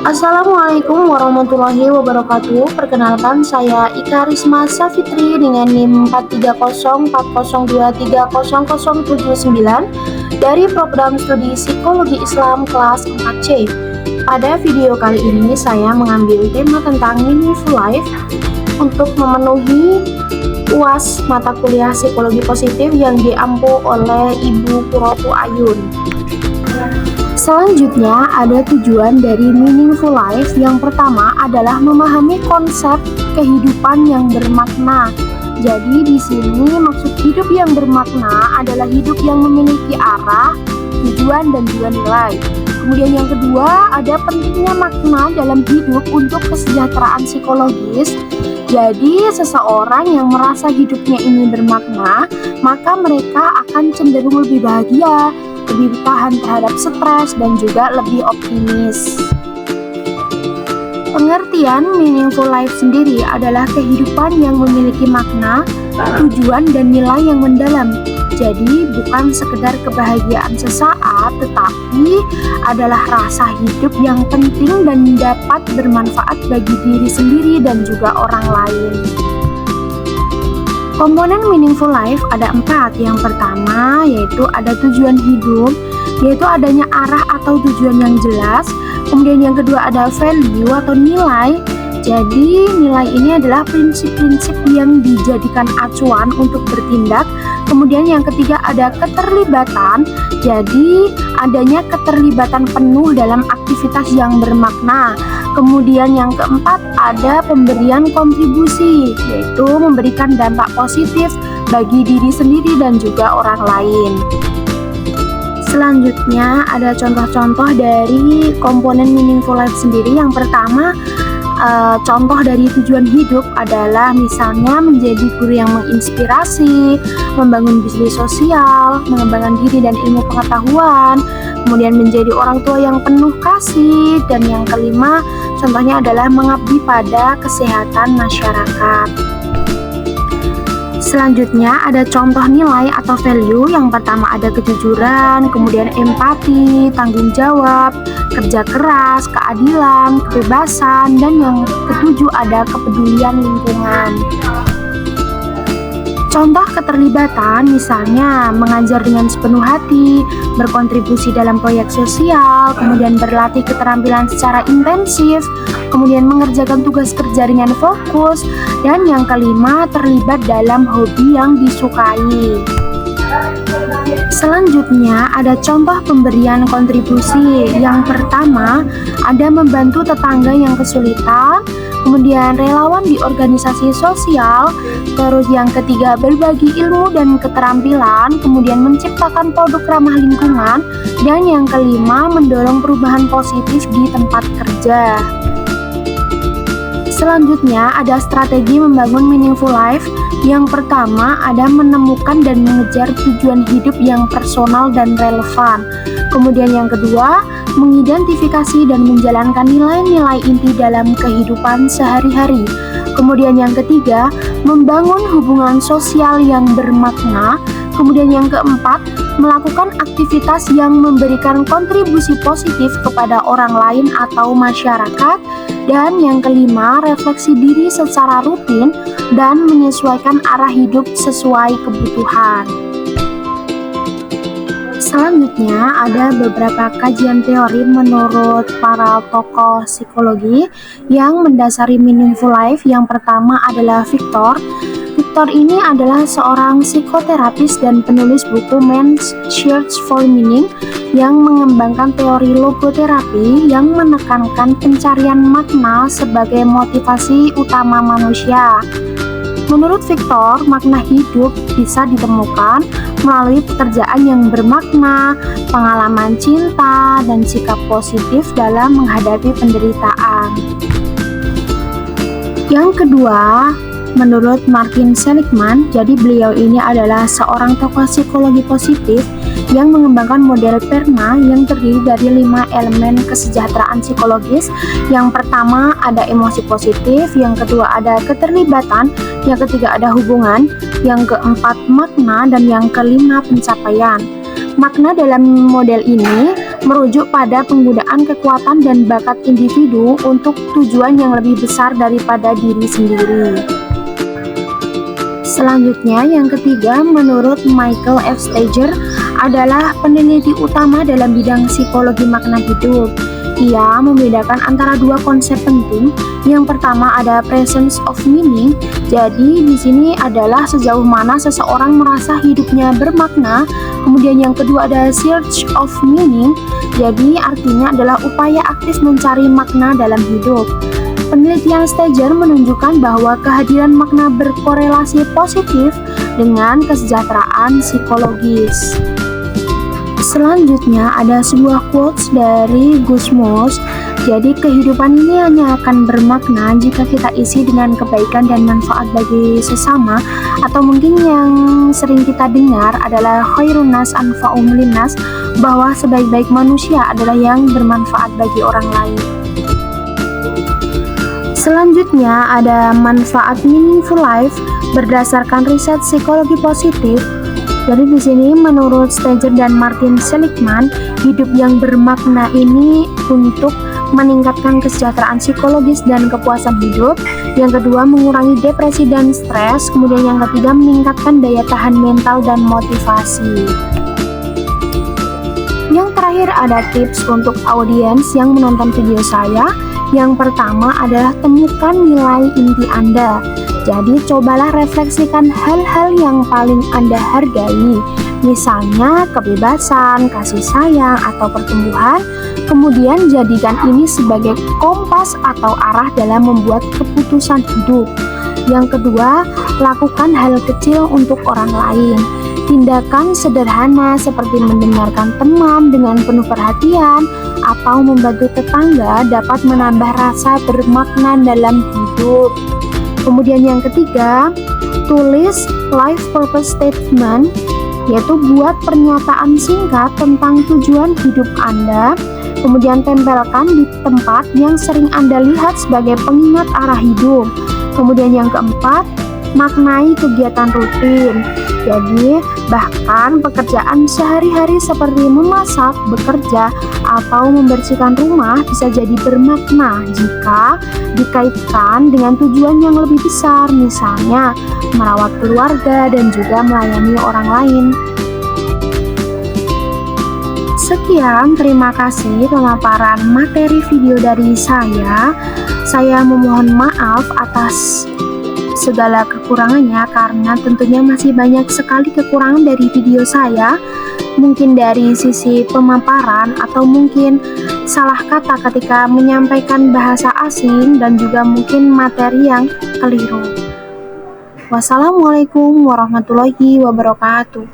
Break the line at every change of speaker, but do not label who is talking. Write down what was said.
Assalamualaikum warahmatullahi wabarakatuh. Perkenalkan, saya Ika Risma Safitri dengan NIM 43040230079 dari program studi Psikologi Islam kelas 4C. Pada video kali ini saya mengambil tema tentang meaningful life untuk memenuhi UAS mata kuliah Psikologi Positif yang diampu oleh Ibu Puropu Ayun. Selanjutnya ada tujuan dari meaningful life. Yang pertama adalah memahami konsep kehidupan yang bermakna. Jadi di sini maksud hidup yang bermakna adalah hidup yang memiliki arah, tujuan dan juga nilai. Kemudian yang kedua ada pentingnya makna dalam hidup untuk kesejahteraan psikologis. Jadi seseorang yang merasa hidupnya ini bermakna, maka mereka akan cenderung lebih bahagia, lebih tahan terhadap stres, dan juga lebih optimis. Pengertian meaningful life sendiri adalah kehidupan yang memiliki makna, tujuan, dan nilai yang mendalam. Jadi bukan sekedar kebahagiaan sesaat, tetapi adalah rasa hidup yang penting dan dapat bermanfaat bagi diri sendiri dan juga orang lain. Komponen meaningful life ada 4. Yang pertama yaitu ada tujuan hidup, yaitu adanya arah atau tujuan yang jelas. Kemudian yang kedua ada value atau nilai. Jadi nilai ini adalah prinsip-prinsip yang dijadikan acuan untuk bertindak. Kemudian yang ketiga ada keterlibatan. Jadi adanya keterlibatan penuh dalam aktivitas yang bermakna. Kemudian yang keempat ada pemberian kontribusi, yaitu memberikan dampak positif bagi diri sendiri dan juga orang lain. Selanjutnya ada contoh-contoh dari komponen meaningful life sendiri. Yang pertama, contoh dari tujuan hidup adalah misalnya menjadi guru yang menginspirasi, membangun bisnis sosial, mengembangkan diri dan ilmu pengetahuan, kemudian menjadi orang tua yang penuh kasih, dan yang kelima contohnya adalah mengabdi pada kesehatan masyarakat. Selanjutnya ada contoh nilai atau value. Yang pertama ada kejujuran, kemudian empati, tanggung jawab, kerja keras, keadilan, kebebasan, dan yang ketujuh ada kepedulian lingkungan. Contoh keterlibatan misalnya mengajar dengan sepenuh hati, berkontribusi dalam proyek sosial, kemudian berlatih keterampilan secara intensif, kemudian mengerjakan tugas kerja dengan fokus, dan yang kelima terlibat dalam hobi yang disukai. Selanjutnya ada contoh pemberian kontribusi. Yang pertama ada membantu tetangga yang kesulitan, kemudian relawan di organisasi sosial, terus yang ketiga berbagi ilmu dan keterampilan, kemudian menciptakan produk ramah lingkungan, dan yang kelima mendorong perubahan positif di tempat kerja. Selanjutnya ada strategi membangun meaningful life. Yang pertama ada menemukan dan mengejar tujuan hidup yang personal dan relevan. Kemudian yang kedua mengidentifikasi dan menjalankan nilai-nilai inti dalam kehidupan sehari-hari. Kemudian yang ketiga membangun hubungan sosial yang bermakna. Kemudian yang keempat melakukan aktivitas yang memberikan kontribusi positif kepada orang lain atau masyarakat. Dan yang kelima, refleksi diri secara rutin dan menyesuaikan arah hidup sesuai kebutuhan. Selanjutnya ada beberapa kajian teori menurut para tokoh psikologi yang mendasari meaningful life. Yang pertama adalah Victor. Victor ini adalah seorang psikoterapis dan penulis buku Man's Search for Meaning yang mengembangkan teori logoterapi yang menekankan pencarian makna sebagai motivasi utama manusia. Menurut Victor, makna hidup bisa ditemukan melalui pekerjaan yang bermakna, pengalaman cinta, dan sikap positif dalam menghadapi penderitaan. Yang kedua, menurut Martin Seligman, jadi beliau ini adalah seorang tokoh psikologi positif yang mengembangkan model PERMA yang terdiri dari 5 elemen kesejahteraan psikologis. Yang pertama ada emosi positif, yang kedua ada keterlibatan, yang ketiga ada hubungan, yang keempat makna, dan yang kelima pencapaian. Makna dalam model ini merujuk pada penggunaan kekuatan dan bakat individu untuk tujuan yang lebih besar daripada diri sendiri. Selanjutnya, yang ketiga, menurut Michael F. Stager, adalah peneliti utama dalam bidang psikologi makna hidup. Ia membedakan antara dua konsep penting. Yang pertama ada presence of meaning. Jadi di sini adalah sejauh mana seseorang merasa hidupnya bermakna. Kemudian yang kedua ada search of meaning. Jadi artinya adalah upaya aktif mencari makna dalam hidup. Penelitian Stager menunjukkan bahwa kehadiran makna berkorelasi positif dengan kesejahteraan psikologis. Selanjutnya ada sebuah quotes dari Gusmos. Jadi kehidupan ini hanya akan bermakna jika kita isi dengan kebaikan dan manfaat bagi sesama, atau mungkin yang sering kita dengar adalah khairun nas anfa'um linnas, bahwa sebaik-baik manusia adalah yang bermanfaat bagi orang lain. Selanjutnya ada manfaat meaningful life berdasarkan riset psikologi positif. Jadi di sini menurut Stager dan Martin Seligman, hidup yang bermakna ini untuk meningkatkan kesejahteraan psikologis dan kepuasan hidup. Yang kedua, mengurangi depresi dan stres. Kemudian yang ketiga, meningkatkan daya tahan mental dan motivasi. Yang terakhir ada tips untuk audiens yang menonton video saya. Yang pertama adalah temukan nilai inti Anda. Jadi cobalah refleksikan hal-hal yang paling Anda hargai. Misalnya kebebasan, kasih sayang, atau pertumbuhan. Kemudian jadikan ini sebagai kompas atau arah dalam membuat keputusan hidup. Yang kedua, lakukan hal kecil untuk orang lain. Tindakan sederhana seperti mendengarkan teman dengan penuh perhatian atau membantu tetangga dapat menambah rasa bermakna dalam hidup. Kemudian yang ketiga, tulis life purpose statement, yaitu buat pernyataan singkat tentang tujuan hidup Anda. Kemudian tempelkan di tempat yang sering Anda lihat sebagai pengingat arah hidup. Kemudian yang keempat, maknai kegiatan rutin. Jadi, bahkan pekerjaan sehari-hari seperti memasak, bekerja, atau membersihkan rumah bisa jadi bermakna jika dikaitkan dengan tujuan yang lebih besar, misalnya merawat keluarga dan juga melayani orang lain. Sekian, terima kasih pemaparan materi video dari saya. Saya memohon maaf atas segala kekurangannya karena tentunya masih banyak sekali kekurangan dari video saya, mungkin dari sisi pemaparan atau mungkin salah kata ketika menyampaikan bahasa asing dan juga mungkin materi yang keliru. Wassalamualaikum warahmatullahi wabarakatuh.